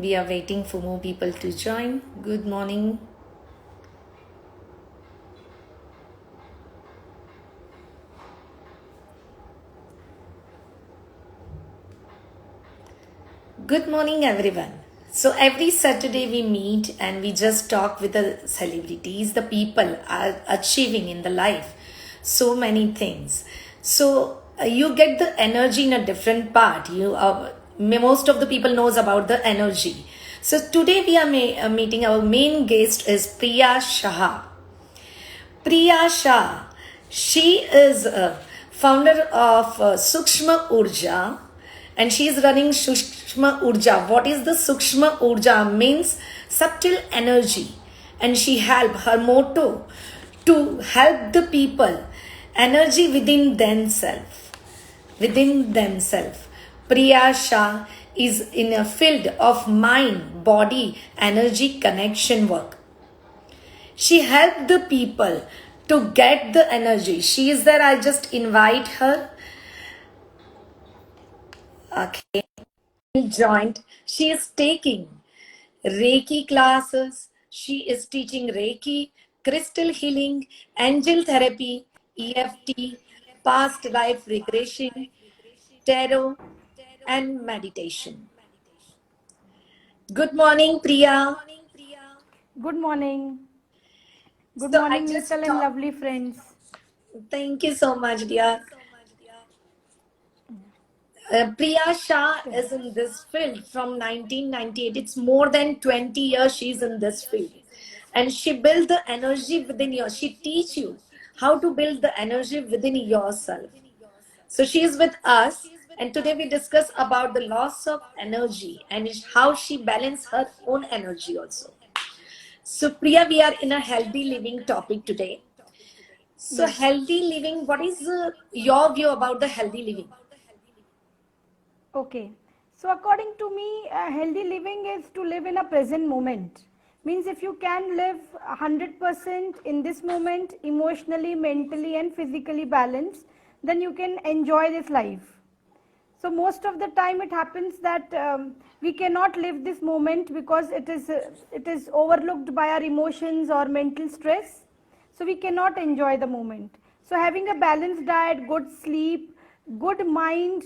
We are waiting for more people to join. Good morning. Good morning, everyone. So every Saturday we meet and we just talk with the celebrities. The people are achieving in the life so many things. So you get the energy in a different part. Most of the people knows about the energy. So today we are meeting our main guest is Priya Shah. Priya Shah. She is a founder of Sukshma Urja and she is running Sukshma Urja. What is the Sukshma Urja? Means subtle energy. And she help her motto to help the people energy within themselves. Within themselves. Priya Shah is in a field of mind, body, energy connection work. She helped the people to get the energy. She is there. I just invite her. Okay. Joined. She is taking Reiki classes. She is teaching Reiki, crystal healing, angel therapy, EFT, past life regression, tarot, and meditation. Good morning, Priya. Good morning. Good So I morning, just little and talked. lovely friends. Thank you so much, dear. Priya Shah Okay. is in this field from 1998. It's more than 20 years she's in this field. And she built the energy within you. She teach you how to build the energy within yourself. So she is with us. And today we discuss about the loss of energy and how she balance her own energy also. So Priya, we are in a healthy living topic today. So Yes. healthy living, what is your view about the healthy living? Okay. So according to me, healthy living is to live in a present moment. Means if you can live 100% in this moment, emotionally, mentally, and physically balanced, then you can enjoy this life. So most of the time it happens that we cannot live this moment because it is overlooked by our emotions or mental stress. So we cannot enjoy the moment. So having a balanced diet, good sleep, good mind,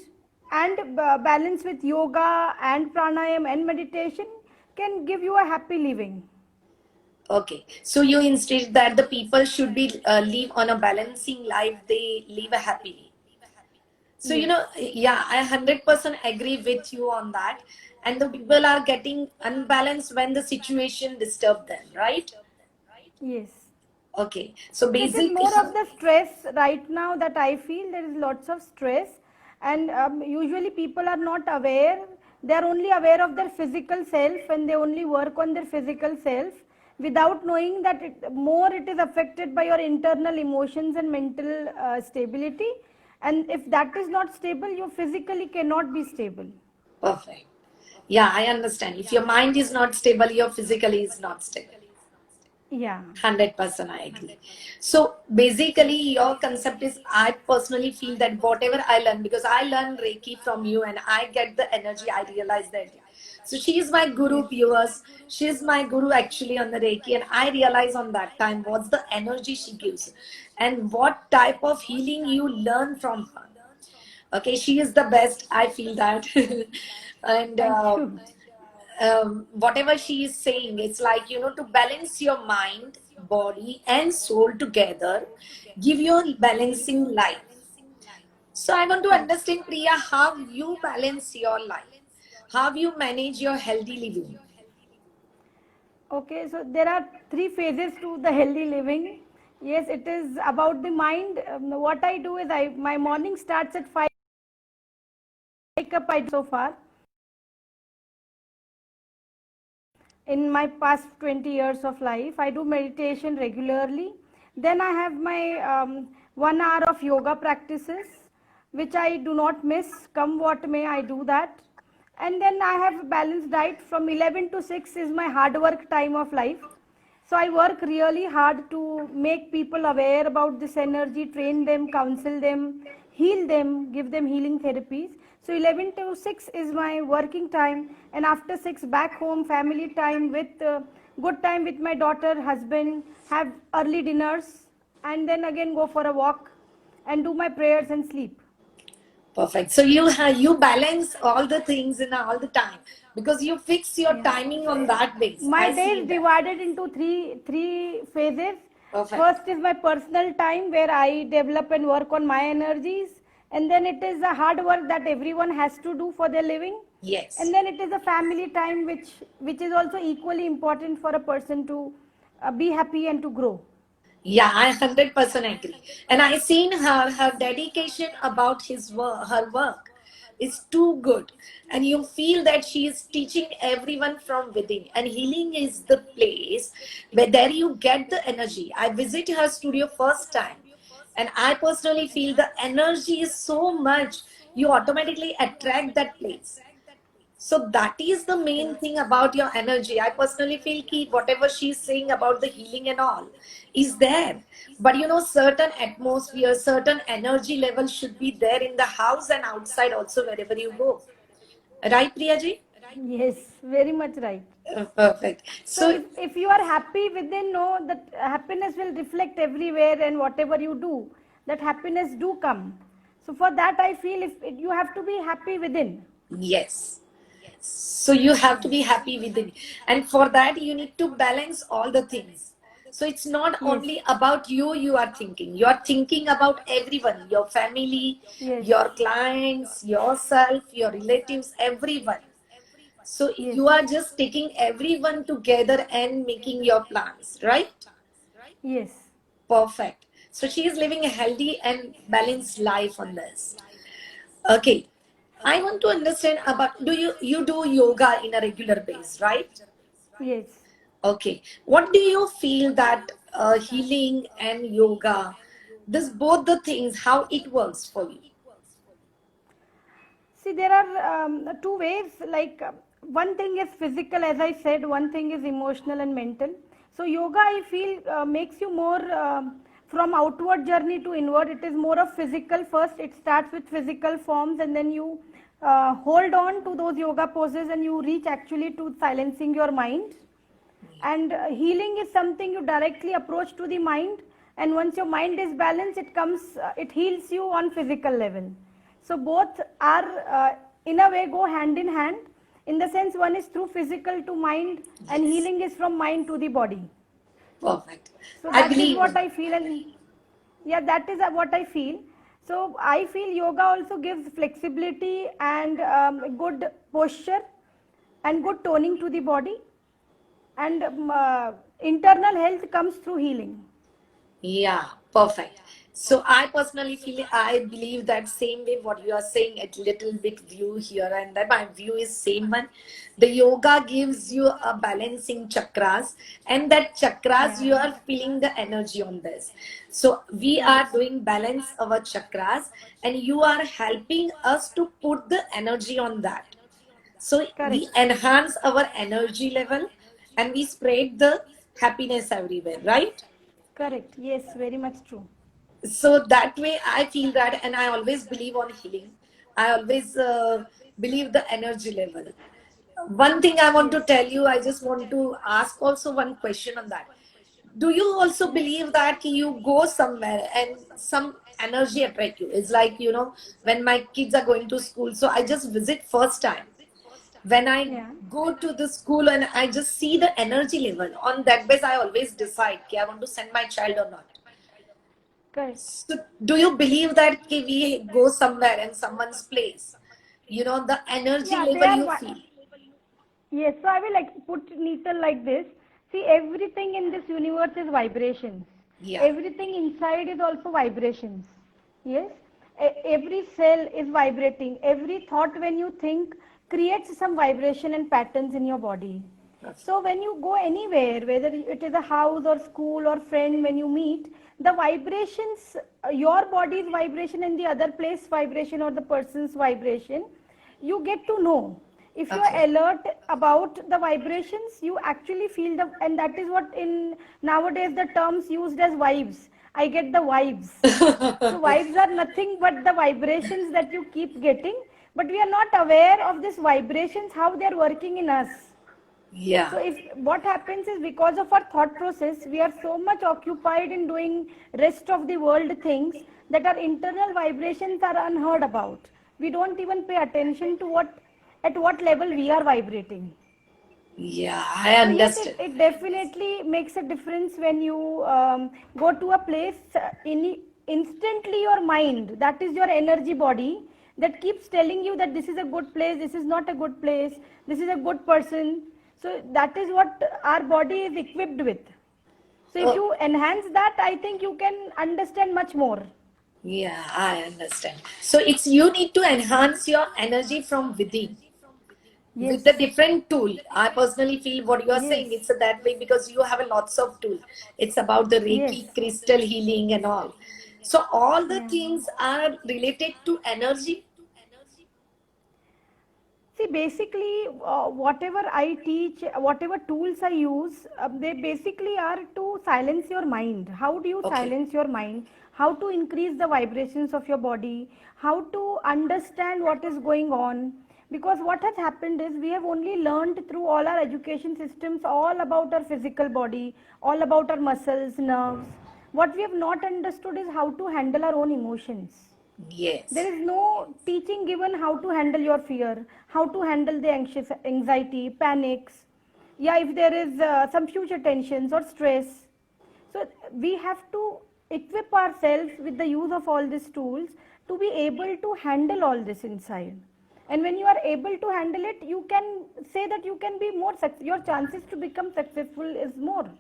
and balance with yoga and pranayam and meditation can give you a happy living. Okay, so you insist that the people should be live on a balancing life. They live happily. So Yes. yeah, I 100% agree with you on that. And the people are getting unbalanced when the situation disturb them, right? Yes. Okay, so So it is basically, more of the stress right now that I feel there is lots of stress, and usually people are not aware. They are only aware of their physical self, and they only work on their physical self without knowing that more it is affected by your internal emotions and mental stability. And if that is not stable, you physically cannot be stable. perfect. Yeah, I understand. If your mind is not stable, your physically is not stable. Yeah. 100% I agree. So basically, your concept is I personally feel that whatever I learn, because I learn Reiki from you and I get the energy, I realize that. So she is my guru, Yes. viewers. She is my guru actually on the Reiki, and I realize on that time what's the energy she gives and what type of healing you learn from her. Okay, she is the best. I feel that. And Thank you. whatever she is saying, it's like, to balance your mind, body, and soul together, give you a balancing life. So I want to Yes. understand, Priya, how you balance your life, how you manage your healthy living. Okay, so there are three phases to the healthy living. Yes, it is about the mind. What I do is my morning starts at 5. Wake up I do so far in my past 20 years of life. I do meditation regularly. Then I have my 1 hour of yoga practices, which I do not miss. Come what may, I do that. And then I have a balanced diet from 11 to 6 is my hard work time of life. So I work really hard to make people aware about this energy, train them, counsel them, heal them, give them healing therapies. So 11 to 6 is my working time, and after 6 back home, family time with good time with my daughter, husband, have early dinners, and then again go for a walk and do my prayers and sleep. Perfect. So you balance all the things in all the time because you fix your timing on that base. My I day see is that. divided into three phases. Perfect. First is my personal time where I develop and work on my energies, and then it is the hard work that everyone has to do for their living, Yes. and then it is a family time which is also equally important for a person to be happy and to grow. Yeah, I 100% agree. And I seen her dedication about her work is too good. And you feel that she is teaching everyone from within. And healing is the place where there you get the energy. I visit her studio first time. And I personally feel the energy is so much, you automatically attract that place. So that is the main thing about your energy. I personally feel ki whatever she's saying about the healing and all is there. But certain atmosphere, certain energy level should be there in the house and outside also wherever you go. Right, Priyaji? Yes, very much right. Perfect. So So if you are happy within, know that happiness will reflect everywhere, and whatever you do, that happiness do come. So for that, I feel if you have to be happy within. yes. So you have to be happy within. And for that, you need to balance all the things. So it's not Yes, only about you are thinking. You are thinking about everyone, your family, yes, your clients, yourself, your relatives, everyone. So yes, you are just taking everyone together and making your plans, right? yes. Perfect. So she is living a healthy and balanced life on this. Okay. I want to understand about do you do yoga in a regular base, right? Yes. Okay. What do you feel that healing and yoga, this both the things, how it works for you? See, there are two ways. Like one thing is physical, as I said. One thing is emotional and mental. So yoga, I feel, makes you more from outward journey to inward. It is more of physical first. It starts with physical forms, and then you hold on to those yoga poses, and you reach actually to silencing your mind. And healing is something you directly approach to the mind, and once your mind is balanced, it heals you on physical level. So both are in a way go hand in hand, in the sense one is through physical to mind, and Yes. healing is from mind to the body. Perfect. So I that is believe. what I feel. And yeah, that is what I feel. So I feel yoga also gives flexibility and good posture and good toning to the body, and internal health comes through healing. Yeah, perfect. So I personally feel I believe that same way what you are saying, a little bit view here and there. My view is same one. The yoga gives you a balancing chakras, and that chakras Yeah. you are feeling the energy on this. So we are Correct. doing balance our chakras, and you are helping us to put the energy on that. So we Correct. enhance our energy level and we spread the happiness everywhere, right? Correct. Yes, very much true. So that way I feel that, and I always believe on healing. I always believe the energy level. One thing I want Yes. to tell you, I just want to ask also one question on that. Do you also Yeah. believe that you go somewhere and some energy attract you? It's like, when my kids are going to school, so I just visit first time. When I Yeah. go to the school and I just see the energy level, on that base I always decide कि I want to send my child or not. Correct. So do you believe that we go somewhere in someone's place, the energy Yeah, they level are you one. feel? Yes, so I will like put neater like this. See, everything in this universe is vibrations. Yeah. Everything inside is also vibrations. Yes, every cell is vibrating. Every thought when you think creates some vibration and patterns in your body. So when you go anywhere, whether it is a house or school or friend, when you meet, the vibrations, your body's vibration and the other place vibration or the person's vibration, you get to know. If you are Okay. alert about the vibrations, you actually feel the, and that is what in nowadays the terms used as vibes. I get the vibes. So vibes are nothing but the vibrations that you keep getting, but we are not aware of these vibrations, how they are working in us. Yeah. So if what happens is, because of our thought process, we are so much occupied in doing rest of the world things that our internal vibrations are unheard about. We don't even pay attention to at what level we are vibrating. Yeah, I So yes, understand. it definitely makes a difference when you go to a place. Instantly your mind, that is your energy body, that keeps telling you that this is a good place, this is not a good place, this is a good person. So that is what our body is equipped with. So if Oh, you enhance that, I think you can understand much more. yeah, I understand. So it's you need to enhance your energy from within with the Yes, different tool. I personally feel what you are yes, saying, it's that way because you have a lots of tool. It's about the yes. Reiki, crystal healing and all. So all the Yeah. things are related to energy. See, basically, whatever I teach, whatever tools I use, they basically are to silence your mind. How do you Okay. silence your mind? How to increase the vibrations of your body? How to understand what is going on? Because what has happened is, we have only learned through all our education systems all about our physical body, all about our muscles, nerves. What we have not understood is how to handle our own emotions. There Yes. is no teaching given how to handle your fear, how to handle the anxiety, panics. Yeah, if there is some future tensions or stress. So we have to equip ourselves with the use of all these tools to be able to handle all this inside. And when you are able to handle it, you can say that you can be more, your chances to become successful is more.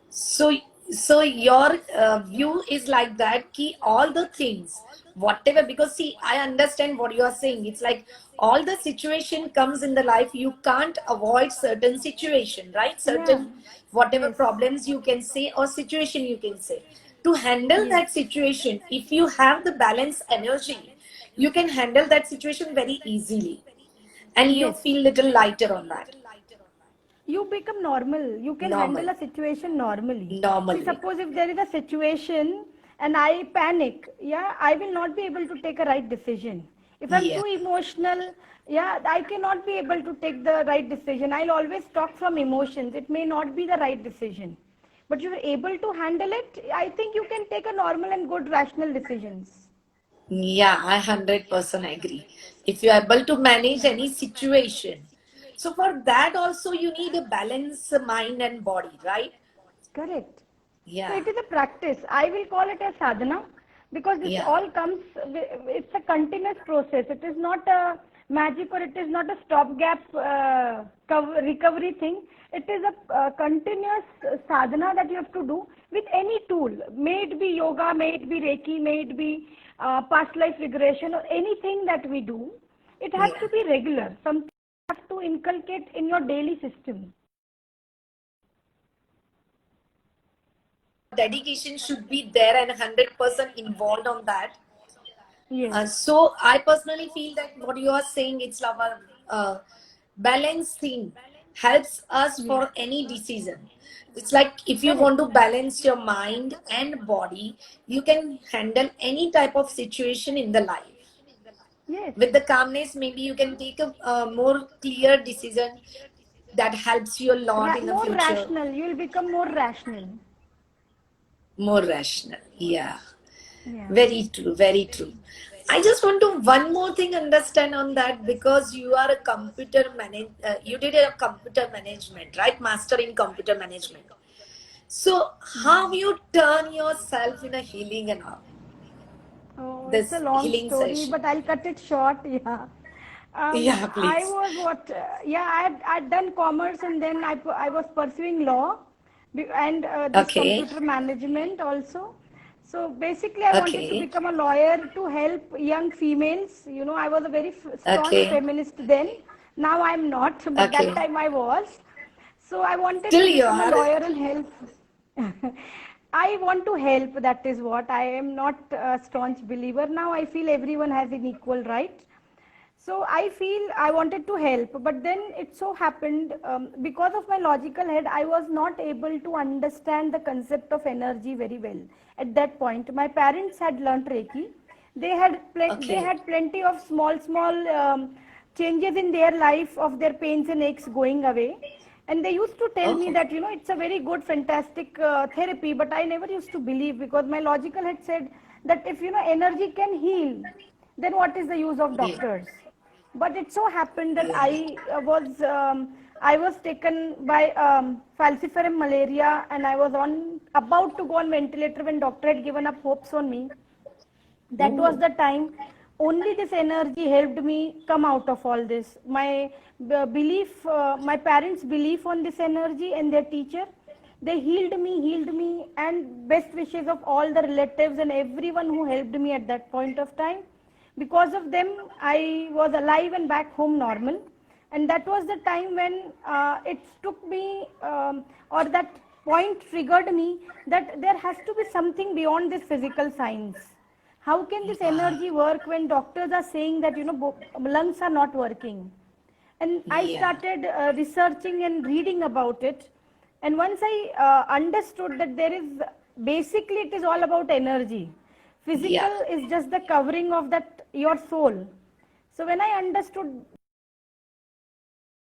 So, so your view is like that, key all the things, whatever, because see, I understand what you are saying. It's like all the situation comes in the life, you can't avoid certain situation, right? Yeah. Certain whatever Yes. problems you can say or situation you can say. To handle Yes. that situation, if you have the balanced energy, you can handle that situation very easily, and you Yes. feel little lighter on that. You become normal, you can Normal, handle a situation normally. See, normally. suppose if there is a situation and I panic, yeah, I will not be able to take a right decision. If I'm Yeah. too emotional, yeah, I cannot be able to take the right decision. I'll always talk from emotions, it may not be the right decision, but you're able to handle it. I think you can take a normal and good rational decisions. Yeah, I 100% agree. If you're able to manage any situation, so for that also you need a balanced mind and body, right? Correct. So Yeah, it is a practice. I will call it a sadhana because this yeah. all comes, it's a continuous process. It is not a magic, or it is not a stopgap recovery thing. It is a continuous sadhana that you have to do with any tool. May it be yoga, may it be Reiki, may it be past life regression, or anything that we do. It has Yeah. to be regular. Something you have to inculcate in your daily system. Dedication should be there and 100% involved on that. Yes. So I personally feel that what you are saying, it's our balance thing helps us Yes. for any decision. It's like if you Correct. want to balance your mind and body, you can handle any type of situation in the life. Yes. With the calmness, maybe you can take a more clear decision that helps you a lot in the More future. rational. You will become more rational. More rational. Yeah. Yeah. Very true, very true. I just want to one more thing understand on that because you are a you did a computer management, right? Master in computer management. So how you turn yourself in a healing and all Oh, it's a this long healing story, session? but I'll cut it short. Yeah. Yeah, I please. was what? Yeah, I'd done commerce, and then I was pursuing law, and this Okay, computer management also. So basically, I wanted to okay, become a lawyer to help young females. You know, I was a very staunch okay, feminist then. Now I'm not, but that okay. time I was. So I wanted Still to you become a are. lawyer and help. I want to help. That is what I am not a staunch believer. Now I feel everyone has an equal right. So I feel I wanted to help, but then it so happened, because of my logical head, I was not able to understand the concept of energy very well at that point. My parents had learnt Reiki. They Okay. had plenty of small changes in their life of their pains and aches going away, and they used to tell me Oh, that it's a very good, fantastic therapy. But I never used to believe, because my logical had said that if energy can heal, then what is the use of yeah, doctors? But it so happened that yeah. I was taken by falciparum malaria, and I was on about to go on ventilator when doctor had given up hopes on me. That was Oh, the time only this energy helped me come out of all this. My belief, my parents' belief on this energy and their teacher, they healed me, and best wishes of all the relatives and everyone who helped me at that point of time. Because of them, I was alive and back home normal. And that was the time when it took me, or that point triggered me, that there has to be something beyond this physical science. How can this yeah, energy work when doctors are saying that lungs are not working? And I yeah, started researching and reading about it. And once I understood that there is, basically it is all about energy. yeah. Physical is just the covering of that your soul. So when I understood,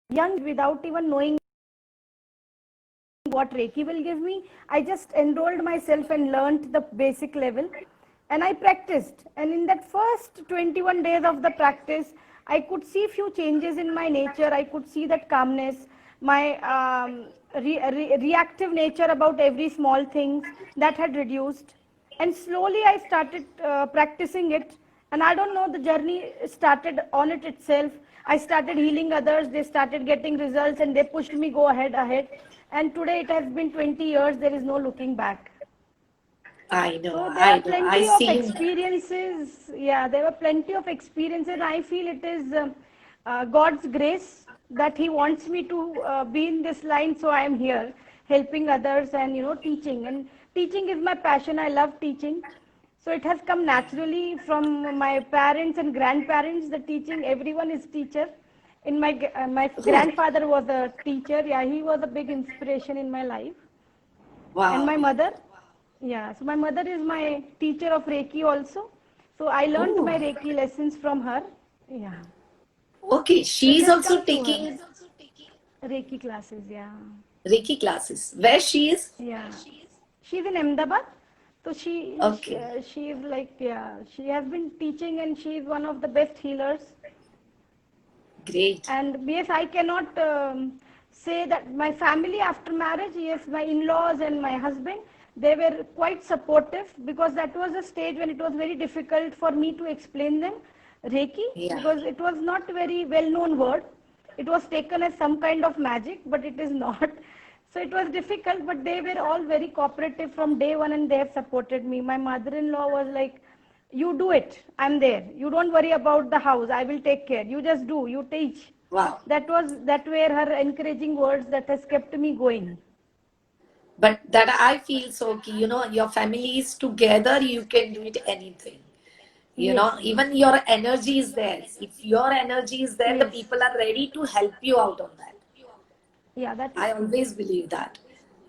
young, without even knowing what Reiki will give me, I just enrolled myself and learned the basic level, and I practiced. And in that first 21 days of the practice, I could see few changes in my nature. I could see that calmness, my reactive nature about every small things, that had reduced. And slowly I started practicing it, and I don't know, the journey started on it itself. I started healing others, they started getting results, and they pushed me go ahead. And today it has been 20 years, there is no looking back. I So know, there are I know. I plenty of seen. experiences. Yeah, there were plenty of experiences. I feel it is God's grace that He wants me to be in this line. So I am here helping others and teaching. And teaching is my passion. I love teaching. So it has come naturally from my parents and grandparents. The teaching, everyone is teacher. In my Oh, grandfather was a teacher. Yeah, he was a big inspiration in my life. And my wow. mother, yeah, so my mother is my teacher of Reiki also. So I learned my Oh, Reiki lessons from her. Yeah. okay. So it She's has also come through her. taking Reiki classes, yeah. Reiki classes. Where she is? Yeah. She's in Ahmedabad. So Okay, she is like, yeah, she has been teaching, and she is one of the best healers. great. And yes, I cannot say that my family after marriage, yes, my in-laws and my husband, they were quite supportive, because that was a stage when it was very difficult for me to explain them Reiki, Yeah. because it was not very well-known word. It was taken as some kind of magic, but it is not. So it was difficult, but they were all very cooperative from day one, and they have supported me. My mother-in-law was like, you do it, I'm there, you don't worry about the house, I will take care, you just do, you teach. Wow. That were her encouraging words that has kept me going. But that I feel so okay, your family is together, you can do it anything. Yes, Even your energy is there. If your energy is there, the yes, people are ready to help you out on that. yeah, that is I true. always believe that.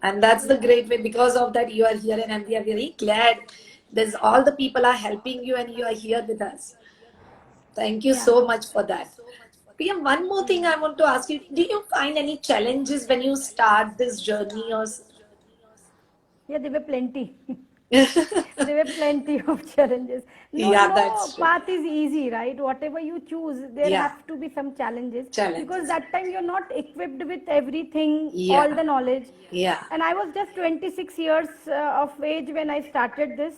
And that's the Yeah, great way. Because of that, you are here, and we are very glad. There's all the people are helping you, and you are here with us. Thank you yeah, so much for that. Priya, one more thing yeah. I want to ask you. Do you find any challenges when you start this journey or Yeah, there were plenty. There were plenty of challenges. yeah, No that's true. path is easy, right? Whatever you choose, there Yeah, have to be some challenges, because challenges. that time you're not equipped with everything, all Yeah, the knowledge. yeah, And I was just 26 years of age when I started this.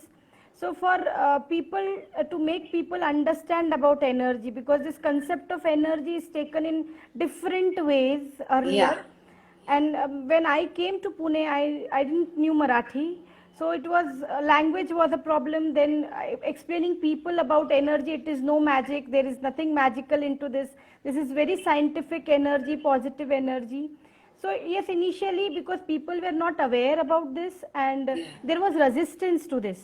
So for people, to make people understand about energy, because this concept of energy is taken in different ways earlier. yeah, And when I came to Pune, I didn't knew Marathi. So it was, language was a problem. Then explaining people about energy, it is no magic. There is nothing magical into this. This is very scientific energy, positive energy. So yes, initially, because people were not aware about this, and yeah, there was resistance to this.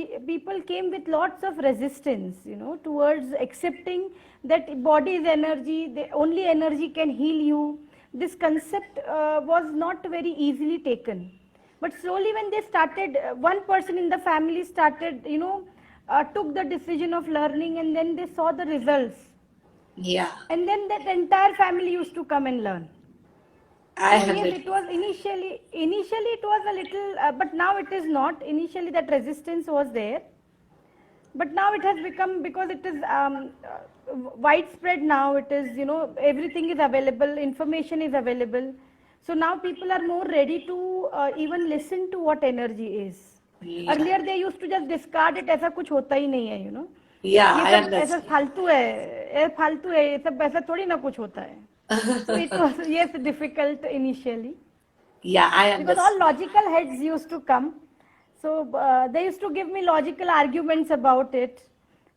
people came with lots of resistance, towards accepting that body is energy, only energy can heal you. This concept was not very easily taken. But slowly, when they started, one person in the family started, took the decision of learning, and then they saw the results. Yeah, And then that entire family used to come and learn. I So yes, it 100. was initially it was a little, but now it is not. Initially that resistance was there, but now it has become, because it is widespread now. It is, everything is available, information is available. So now people are more ready to even listen to what energy is. Yeah, Earlier they used to just discard it, ऐसा कुछ होता ही नहीं है, yeah, ये I सब ऐसा understand. फालतू है, ये सब ऐसा थोड़ी ना कुछ होता है. So it was, yes, difficult initially, Yeah, I because all understand. logical heads used to come. So they used to give me logical arguments about it.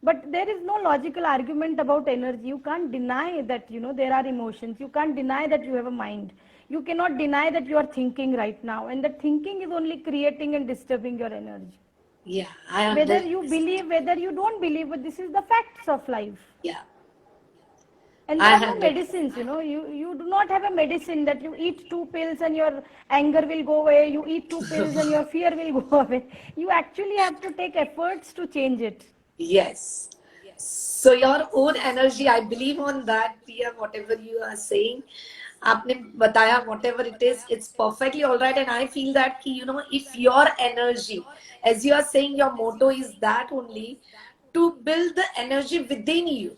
But there is no logical argument about energy. You can't deny that, there are emotions. You can't deny that you have a mind. You cannot deny that you are thinking right now. And that thinking is only creating and disturbing your energy. Yeah, I Whether you understand. believe, whether you don't believe, but this is the facts of life. Yeah, And there I are no 100. medicines, you do not have a medicine that you eat 2 pills and your anger will go away, you eat 2 pills and your fear will go away. You actually have to take efforts to change it. Yes. So your own energy, I believe on that, Priya, whatever you are saying. आपने बताया whatever it is, it's perfectly all right. And I feel that कि, if your energy, as you are saying, your motto is that only, to build the energy within you.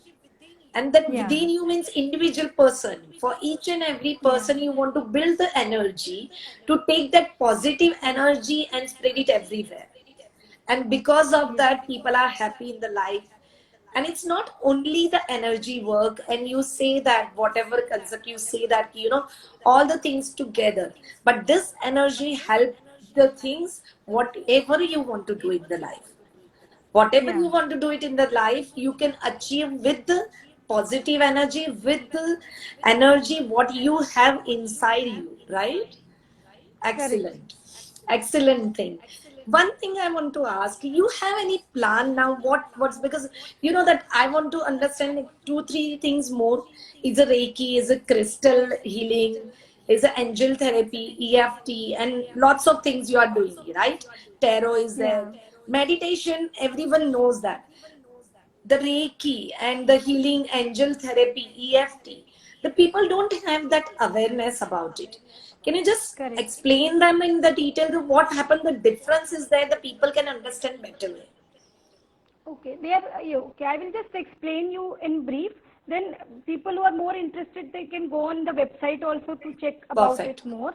And that Yeah, within you means individual person. For each and every yeah, person, you want to build the energy to take that positive energy and spread it everywhere. And because of yes, that, people are happy in the life. And it's not only the energy work, and you say that whatever concept you say that, all the things together, but this energy help the things whatever you want to do in the life. Whatever yeah, you want to do it in the life, you can achieve with the positive energy, with the energy what you have inside you, right? correct. Excellent. Excellent thing. One thing I want to ask, you have any plan now? What's because you know that I want to understand like two, three things more. Is a Reiki, is a crystal healing, is a angel therapy, EFT, and lots of things you are doing, right? Tarot is there. Yeah, Meditation, everyone knows that the Reiki and the healing angel therapy, EFT, the people don't have that awareness about it. Can you just correct. explain them in the detail of what happened? The difference is there, the people can understand better. Okay, okay, I will just explain you in brief. Then people who are more interested, they can go on the website also to check about it Perfect. more.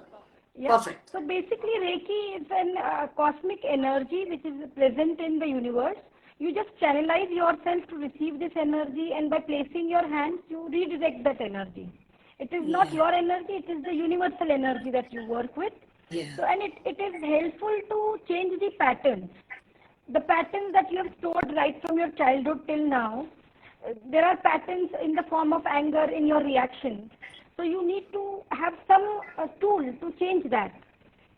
Yeah. Perfect. So basically, Reiki is an cosmic energy which is present in the universe. You just channelize yourself to receive this energy, and by placing your hands, you redirect that energy. It is not Yeah. your energy; it is the universal energy that you work with. Yeah. So, and it is helpful to change the patterns, the patterns that you have stored right from your childhood till now. There are patterns in the form of anger in your reaction. So you need to have some tool to change that.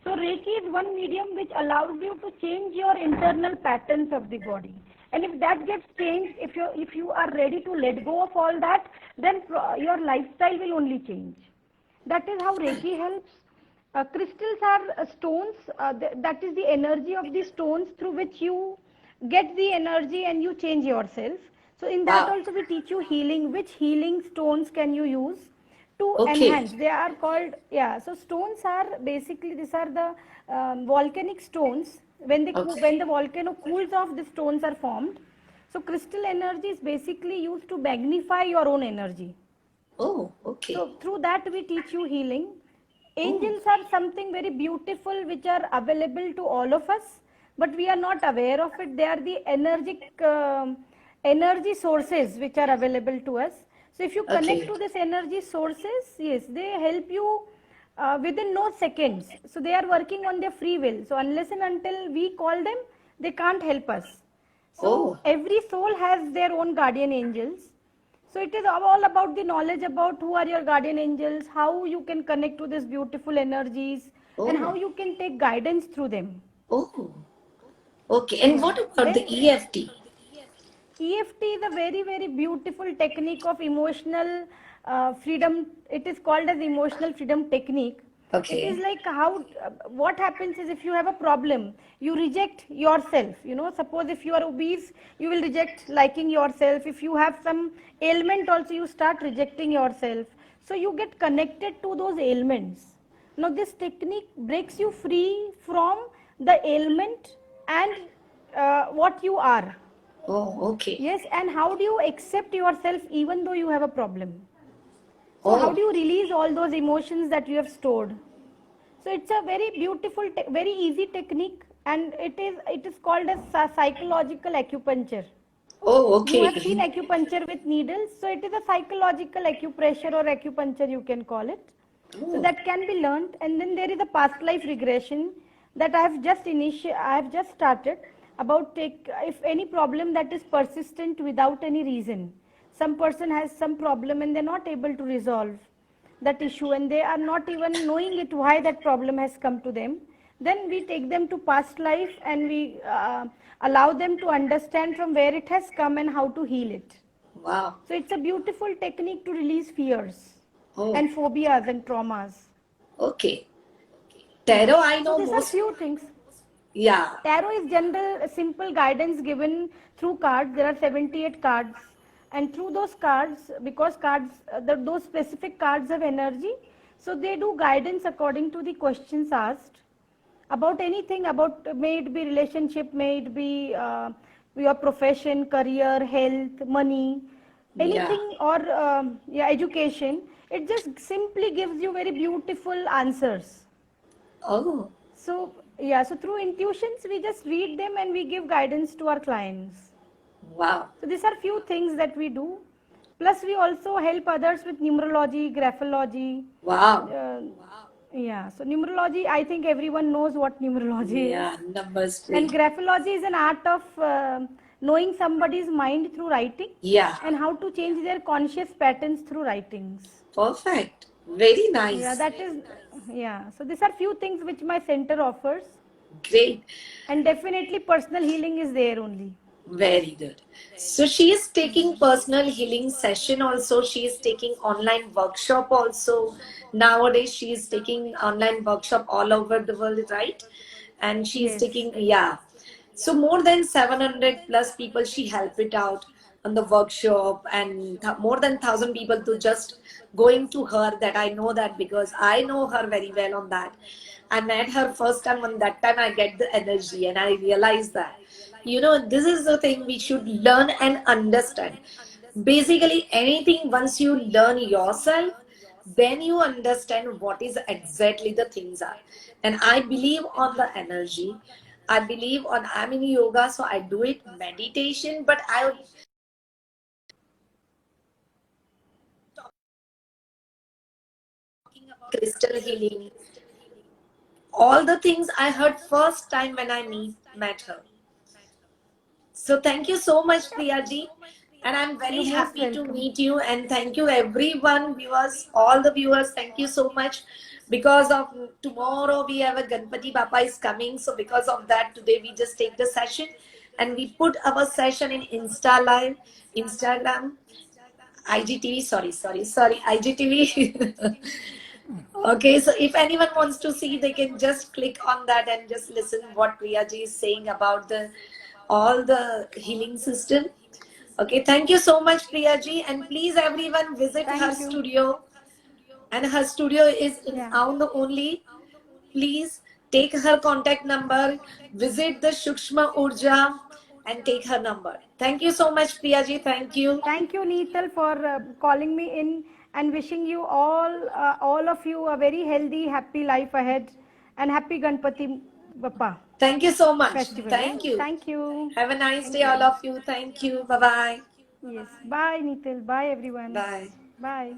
So Reiki is one medium which allows you to change your internal patterns of the body. And if that gets changed, if you are ready to let go of all that, then your lifestyle will only change. That is how Reiki helps. Crystals are stones, that is the energy of the stones through which you get the energy and you change yourself. So, in that Wow. also, we teach you healing. Which healing stones can you use to Okay. enhance? They are called, yeah. So, stones are basically, these are the volcanic stones. When Okay. the volcano cools off, the stones are formed. So, crystal energy is basically used to magnify your own energy. Oh, okay. So through that we teach you healing. Oh, Angels are something very beautiful which are available to all of us, but we are not aware of it. They are the energy sources which are available to us. So if you connect okay. to this energy sources, yes, they help you within no seconds. So they are working on their free will. So unless and until we call them, they can't help us. So Oh, every soul has their own guardian angels. So it is all about the knowledge about who are your guardian angels, how you can connect to these beautiful energies, and how oh, you can take guidance through them. oh. Okay. And what about the Then EFT? EFT is a very, very beautiful technique of emotional freedom. It is called as emotional freedom technique. It is Okay. like how, what happens is if you have a problem, you reject yourself. You know, suppose if you are obese, you will reject liking yourself. If you have some ailment also, you start rejecting yourself. So you get connected to those ailments. Now this technique breaks you free from the ailment and what you are. Oh, okay. Yes, and how do you accept yourself even though you have a problem? So, how Oh, do you release all those emotions that you have stored? So, it's a very beautiful, very easy technique, and it is called as psychological acupuncture. oh, You have seen okay. acupuncture with needles, so it is a psychological acupressure or acupuncture, you can call it. So Oh, that can be learned, and then there is a past life regression that I have just started about take if any problem that is persistent without any reason. Some person has some problem and they're not able to resolve that issue, and they are not even knowing it why that problem has come to them. Then we take them to past life and we allow them to understand from where it has come and how to heal it. wow. So it's a beautiful technique to release fears Oh, and phobias and traumas. okay. Yeah. Tarot, I So know these are most. few things. Yeah, Tarot is general, simple guidance given through cards. There are 78 cards, and through those cards, because cards, those specific cards have energy, so they do guidance according to the questions asked about anything, about may it be relationship, may it be your profession, career, health, money, yeah. anything, or yeah, education. It just simply gives you very beautiful answers. Oh, So yeah, so through intuitions we just read them and we give guidance to our clients. wow. So these are few things that we do. Plus we also help others with numerology, graphology. Wow. Uh, yeah, so numerology, I think everyone knows what numerology is. Yeah, numbers And play. graphology is an art of knowing somebody's mind through writing Yeah, and how to change their conscious patterns through writings. perfect. Very Yeah, nice. that is, yeah. So these are few things which my center offers. Great. And definitely personal healing is there only. Very good. So she is taking personal healing session also. She is taking online workshop also. Nowadays she is taking online workshop all over the world, right? And she is Yes. taking, yeah. So more than 700 plus people she helped it out on the workshop, and more than 1,000 people to just going to her, that I know that because I know her very well on that. I met her first time, on that time I get the energy and I realized that, this is the thing we should learn and understand. Basically, anything once you learn yourself, then you understand what is exactly the things are. And I believe on the energy. I believe on, I'm in yoga, so I do it meditation, but I crystal healing, all the things I heard first time when I met her. So thank you so much, Priyaji. And I'm You're very most happy to welcome. meet you. And thank you, everyone, viewers, all the viewers. Thank you so much. Because of tomorrow, we have a Ganpati Bappa is coming. So because of that, today we just take the session and we put our session in Insta Live, Instagram, IGTV. Sorry, IGTV. Okay, so if anyone wants to see, they can just click on that and just listen what Priyaji is saying about the all the healing system. Okay, thank you so much, Priyaji, and please everyone visit her Thank you. studio. And her studio is in Yeah. Aund only. Please take her contact number, visit the Shukshma Urja, and take her number. Thank you so much, Priyaji. Thank you. Thank you, Neetal, for calling me in and wishing you all of you a very healthy, happy life ahead and happy Ganpati Bappa Thank you so much. festival. Yeah. Thank you. Thank you. Have a nice Thank day, all you. of you. Thank you. Bye bye. Yes. Bye, Neetal. Bye, everyone. Bye. Bye.